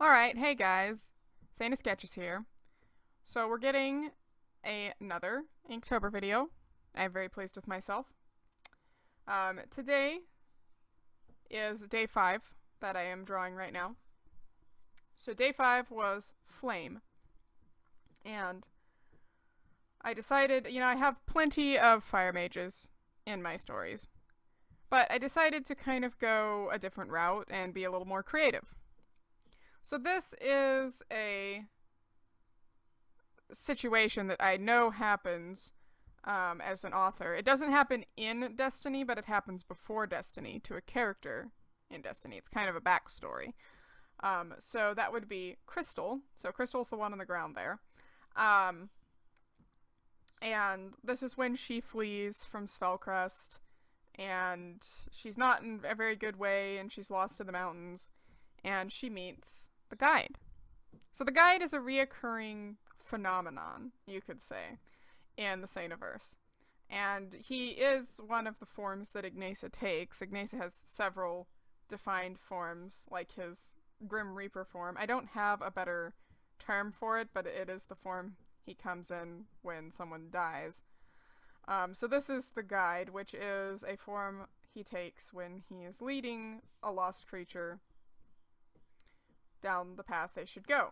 Alright, hey guys. Sana Sketches here. So we're getting another Inktober video. I'm very pleased with myself. Today is day 5 that I am drawing right now. So day 5 was Flame. And I decided, I have plenty of fire mages in my stories. But I decided to kind of go a different route and be a little more creative. So this is a situation that I know happens as an author. It doesn't happen in Destiny, but it happens before Destiny to a character in Destiny. It's kind of a backstory. So that would be Crystal. So Crystal's the one on the ground there. Um, and this is when she flees from Spellcrest, and she's not in a very good way, and she's lost in the mountains, and she meets the guide. So the guide is a reoccurring phenomenon, you could say, in the Sanaverse. And he is one of the forms that Ignacia takes. Ignacia has several defined forms, like his Grim Reaper form. I don't have a better term for it, but it is the form he comes in when someone dies. So this is the guide, which is a form he takes when he is leading a lost creature down the path they should go.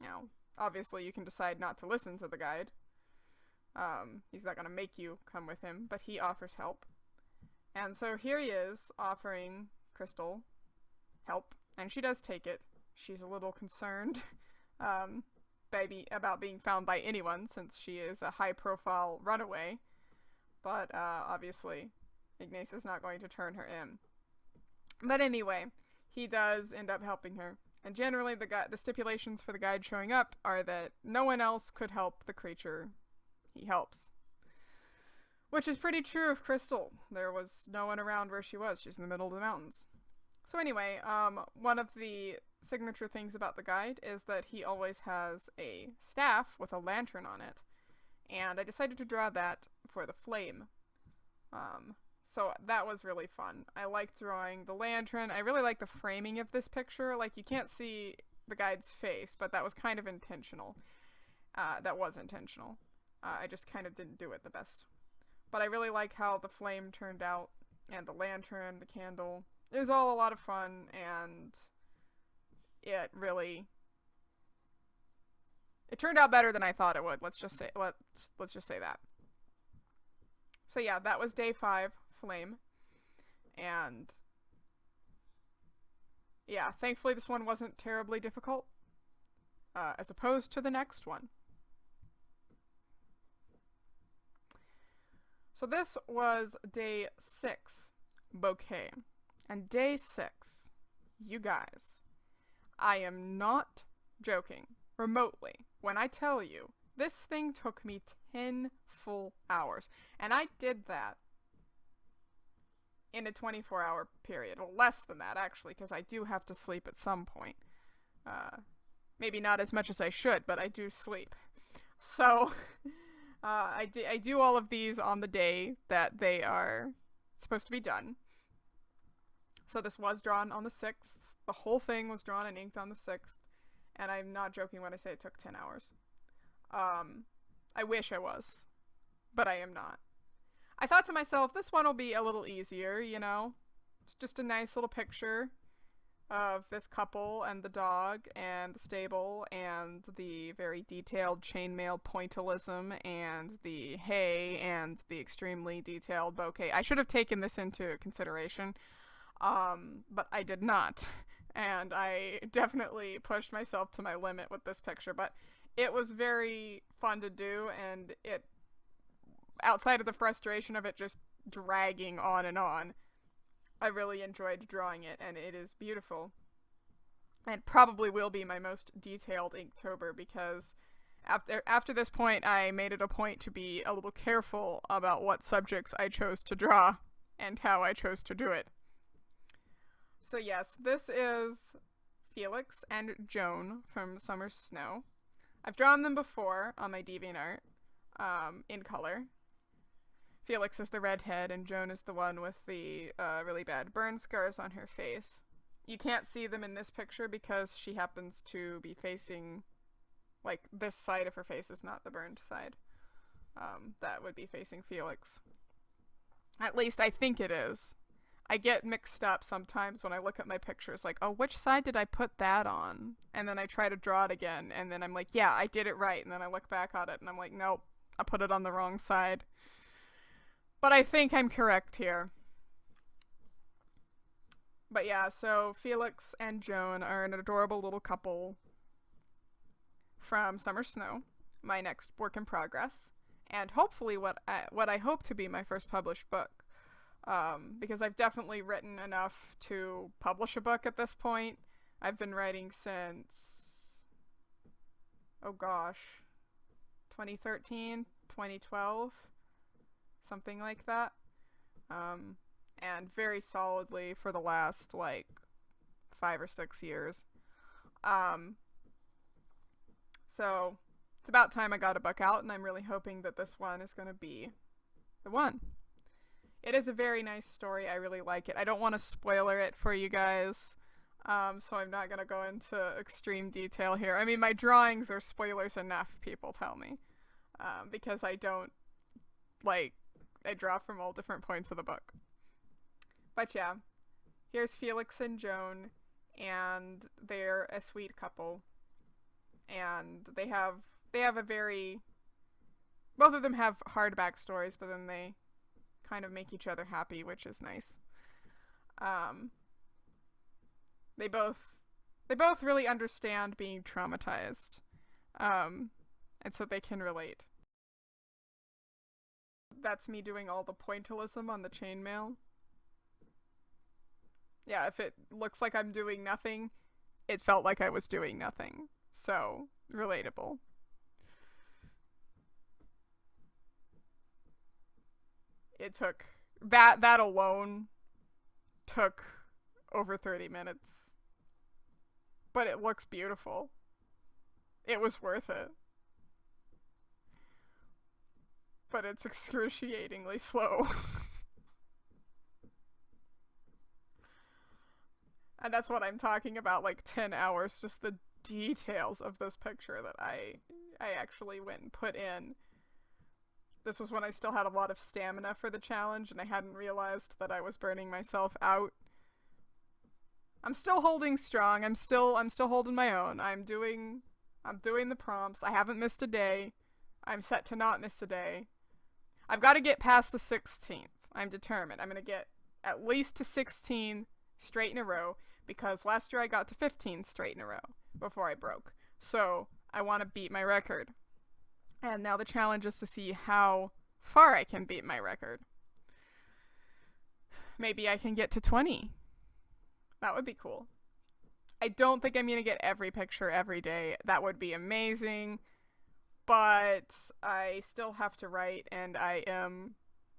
Now, obviously you can decide not to listen to the guide. He's not going to make you come with him, but he offers help. And so here he is offering Crystal help, and she does take it. She's a little concerned about being found by anyone, since she is a high-profile runaway. But obviously, Ignace's not going to turn her in. But anyway, he does end up helping her. And generally, the stipulations for the guide showing up are that no one else could help the creature he helps. Which is pretty true of Crystal. There was no one around where she was. She's in the middle of the mountains. So anyway, one of the signature things about the guide is that he always has a staff with a lantern on it. And I decided to draw that for the flame. So that was really fun. I liked drawing the lantern. I really like the framing of this picture. Like, you can't see the guide's face, but that was kind of intentional. That was intentional. I just kind of didn't do it the best. But I really like how the flame turned out, and the lantern, the candle. It was all a lot of fun, and it turned out better than I thought it would. Let's just say that. So yeah, that was day 5, Flame. And yeah, thankfully this one wasn't terribly difficult, as opposed to the next one. So this was day 6, Bouquet. And day 6, you guys, I am not joking remotely when I tell you this thing took me 10 full hours. And I did that in a 24-hour period. Well, less than that, actually, because I do have to sleep at some point. Maybe not as much as I should, but I do sleep. So, I do all of these on the day that they are supposed to be done. So this was drawn on the 6th. The whole thing was drawn and inked on the 6th. And I'm not joking when I say it took 10 hours. I wish I was, but I am not. I thought to myself, this one will be a little easier, you know? It's just a nice little picture of this couple and the dog and the stable and the very detailed chainmail pointillism and the hay and the extremely detailed bouquet. I should have taken this into consideration, but I did not. And I definitely pushed myself to my limit with this picture, but it was very fun to do, and it, outside of the frustration of it just dragging on and on, I really enjoyed drawing it, and it is beautiful. And probably will be my most detailed Inktober, because after this point, I made it a point to be a little careful about what subjects I chose to draw and how I chose to do it. So yes, this is Felix and Joan from Summer Snow. I've drawn them before on my DeviantArt, in color. Felix is the redhead, and Joan is the one with the really bad burn scars on her face. You can't see them in this picture because she happens to be facing, like, this side of her face is not the burned side. That would be facing Felix. At least I think it is. I get mixed up sometimes when I look at my pictures, like, oh, which side did I put that on? And then I try to draw it again, and then I'm like, yeah, I did it right. And then I look back at it, and I'm like, nope, I put it on the wrong side. But I think I'm correct here. But yeah, so Felix and Joan are an adorable little couple from Summer Snow, my next work in progress, and hopefully what I hope to be my first published book. Because I've definitely written enough to publish a book at this point. I've been writing since, oh gosh, 2013, 2012, something like that. And very solidly for the last, like, 5 or 6 years. So it's about time I got a book out, and I'm really hoping that this one is going to be the one. It is a very nice story. I really like it. I don't want to spoiler it for you guys, so I'm not going to go into extreme detail here. I mean, my drawings are spoilers enough, people tell me, because I don't, like, I draw from all different points of the book. But yeah, here's Felix and Joan, and they're a sweet couple, and they have a very, both of them have hard backstories, but then they kind of make each other happy, which is nice. They both really understand being traumatized, and so they can relate. That's me doing all the pointillism on the chainmail. Yeah, if it looks like I'm doing nothing, it felt like I was doing nothing. So, relatable. It took, that alone took over 30 minutes. But it looks beautiful. It was worth it. But it's excruciatingly slow. And that's what I'm talking about, like 10 hours, just the details of this picture that I actually went and put in. This was when I still had a lot of stamina for the challenge, and I hadn't realized that I was burning myself out. I'm still holding strong. I'm still holding my own. I'm doing the prompts. I haven't missed a day. I'm set to not miss a day. I've got to get past the 16th. I'm determined. I'm going to get at least to 16 straight in a row, because last year I got to 15 straight in a row before I broke. So I want to beat my record. And now the challenge is to see how far I can beat my record. Maybe I can get to 20. That would be cool. I don't think I'm going to get every picture every day. That would be amazing. But I still have to write, and I am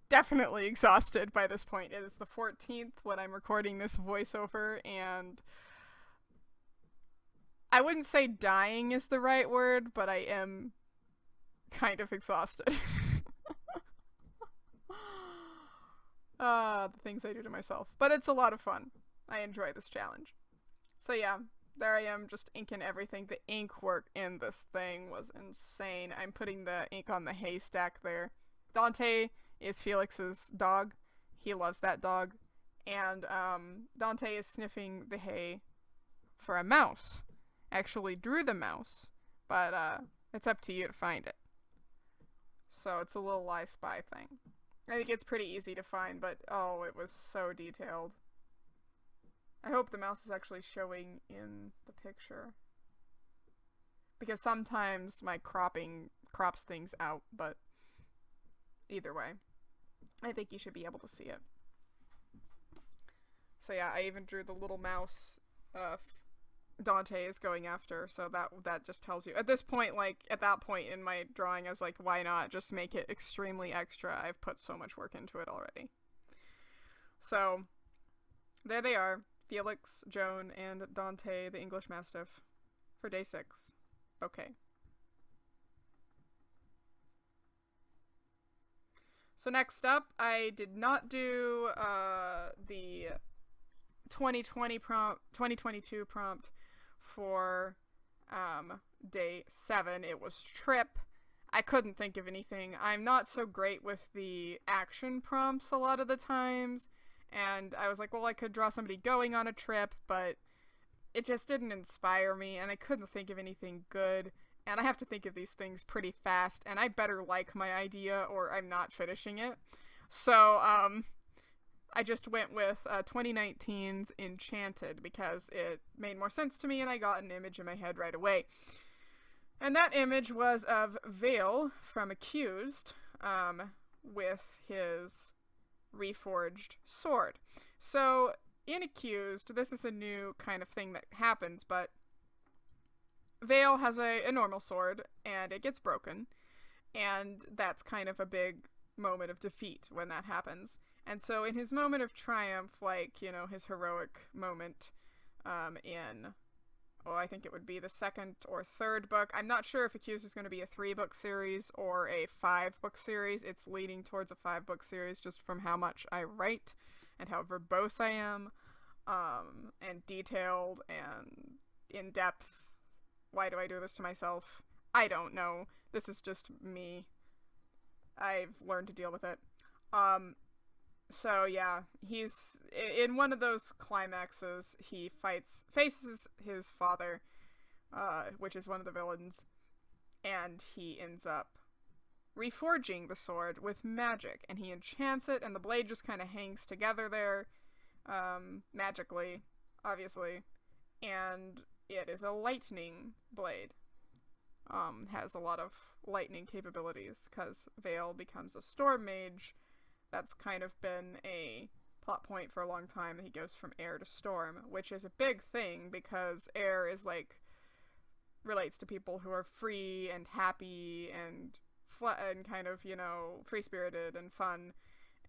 definitely exhausted by this point. It is the 14th when I'm recording this voiceover, and I wouldn't say dying is the right word, but I am kind of exhausted. The things I do to myself. But it's a lot of fun. I enjoy this challenge. So yeah, there I am, just inking everything. The ink work in this thing was insane. I'm putting the ink on the haystack there. Dante is Felix's dog. He loves that dog. And Dante is sniffing the hay for a mouse. Actually drew the mouse, but it's up to you to find it. So it's a little I Spy thing. I think it's pretty easy to find, but oh, it was so detailed. I hope the mouse is actually showing in the picture, because sometimes my cropping crops things out, but either way, I think you should be able to see it. So yeah, I even drew the little mouse Dante is going after, so that just tells you. At this point, like, at that point in my drawing, I was like, why not just make it extremely extra? I've put so much work into it already. So, there they are. Felix, Joan, and Dante, the English Mastiff, for day 6. Bouquet. So next up, I did not do the 2022 prompt for day 7. It was trip. I couldn't think of anything. I'm not so great with the action prompts a lot of the times, and I was like, well, I could draw somebody going on a trip, but it just didn't inspire me, and I couldn't think of anything good, and I have to think of these things pretty fast, and I better like my idea or I'm not finishing it. So, I just went with 2019's Enchanted because it made more sense to me and I got an image in my head right away. And that image was of Vale from Accused with his reforged sword. So in Accused, this is a new kind of thing that happens, but Vale has a normal sword and it gets broken, and that's kind of a big moment of defeat when that happens. And so in his moment of triumph, like, you know, his heroic moment in, I think it would be the 2nd or 3rd book. I'm not sure if Accused is going to be a 3-book series or a 5-book series. It's leaning towards a 5-book series just from how much I write and how verbose I am, and detailed and in-depth. Why do I do this to myself? I don't know. This is just me. I've learned to deal with it. So yeah, he's in one of those climaxes. He faces his father, which is one of the villains, and he ends up reforging the sword with magic, and he enchants it, and the blade just kind of hangs together there, magically, obviously, and it is a lightning blade. Has a lot of lightning capabilities, because Vale becomes a storm mage. That's kind of been a plot point for a long time. He goes from air to storm, which is a big thing because air is like relates to people who are free and happy and kind of, you know, free-spirited and fun,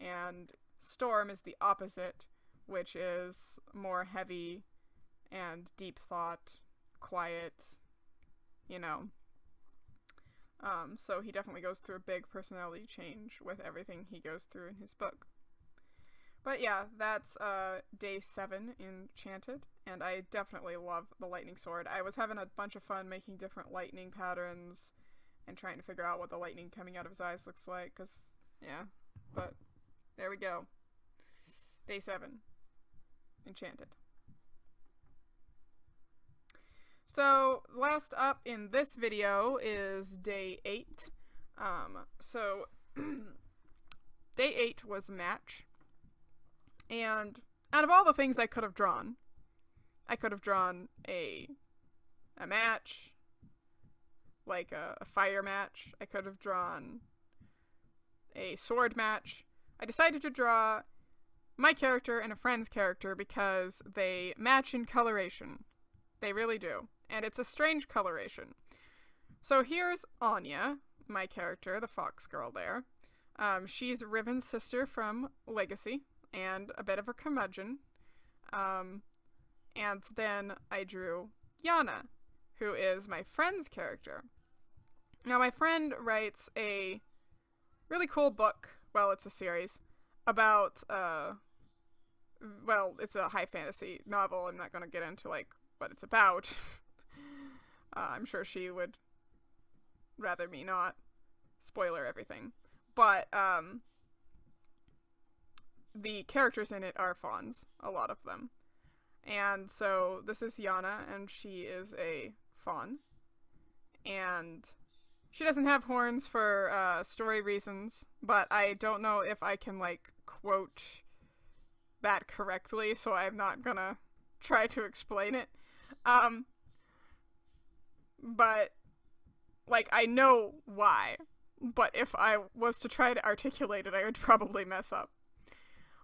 and storm is the opposite, which is more heavy and deep thought, quiet, you know. So he definitely goes through a big personality change with everything he goes through in his book. But yeah, that's day 7 Enchanted, and I definitely love the lightning sword. I was having a bunch of fun making different lightning patterns and trying to figure out what the lightning coming out of his eyes looks like, because, yeah, but there we go. Day 7 Enchanted. So, last up in this video is day 8. So, day 8 was match. And out of all the things I could have drawn a match, like a fire match. I could have drawn a sword match. I decided to draw my character and a friend's character because they match in coloration. They really do. And it's a strange coloration. So here's Anya, my character, the fox girl there. She's Riven's sister from Legacy, and a bit of a curmudgeon. And then I drew Yana, who is my friend's character. Now, my friend writes a really cool book, well, it's a series, about, it's a high fantasy novel. I'm not going to get into, like, what it's about. I'm sure she would rather me not spoiler everything. But, the characters in it are fawns, a lot of them. And so this is Yana, and she is a fawn. And she doesn't have horns for story reasons, but I don't know if I can, like, quote that correctly, so I'm not gonna try to explain it. But, like, I know why, but if I was to try to articulate it, I would probably mess up.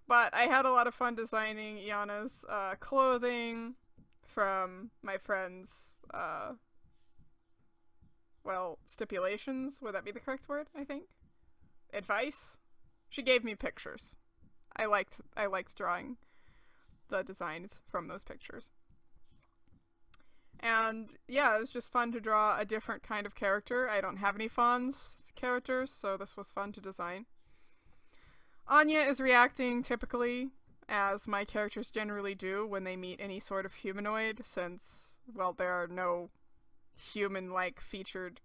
But I had a lot of fun designing Yana's clothing from my friend's, stipulations. Would that be the correct word, I think? Advice? She gave me pictures. I liked drawing the designs from those pictures. And yeah, it was just fun to draw a different kind of character. I don't have any fawns characters, so this was fun to design. Anya is reacting typically as my characters generally do when they meet any sort of humanoid, since, well, there are no human-like featured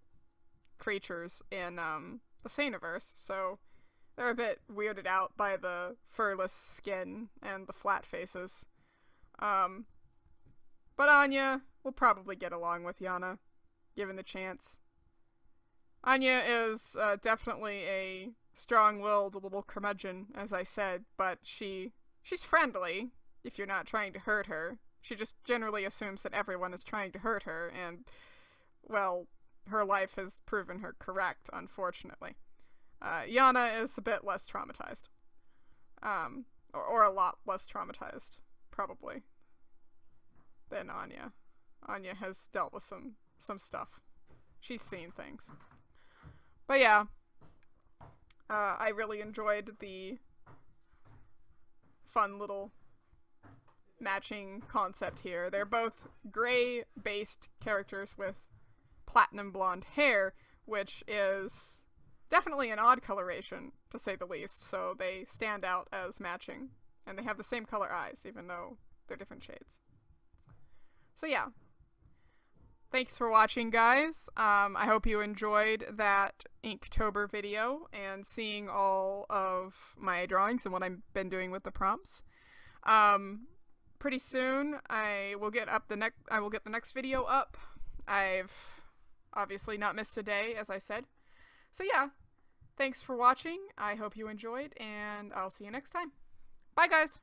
creatures in the Saneverse, so they're a bit weirded out by the furless skin and the flat faces. But Anya will probably get along with Yana, given the chance. Anya is definitely a strong-willed little curmudgeon, as I said, but she's friendly if you're not trying to hurt her. She just generally assumes that everyone is trying to hurt her, and, well, her life has proven her correct, unfortunately. Yana is a bit less traumatized. Or a lot less traumatized, probably, than Anya. Anya has dealt with some stuff. She's seen things. But yeah, I really enjoyed the fun little matching concept here. They're both gray-based characters with platinum blonde hair, which is definitely an odd coloration, to say the least, so they stand out as matching. And they have the same color eyes, even though they're different shades. So yeah. Thanks for watching, guys. I hope you enjoyed that Inktober video and seeing all of my drawings and what I've been doing with the prompts. Pretty soon I will get the next video up. I've obviously not missed a day, as I said. So yeah, thanks for watching. I hope you enjoyed, and I'll see you next time. Bye, guys!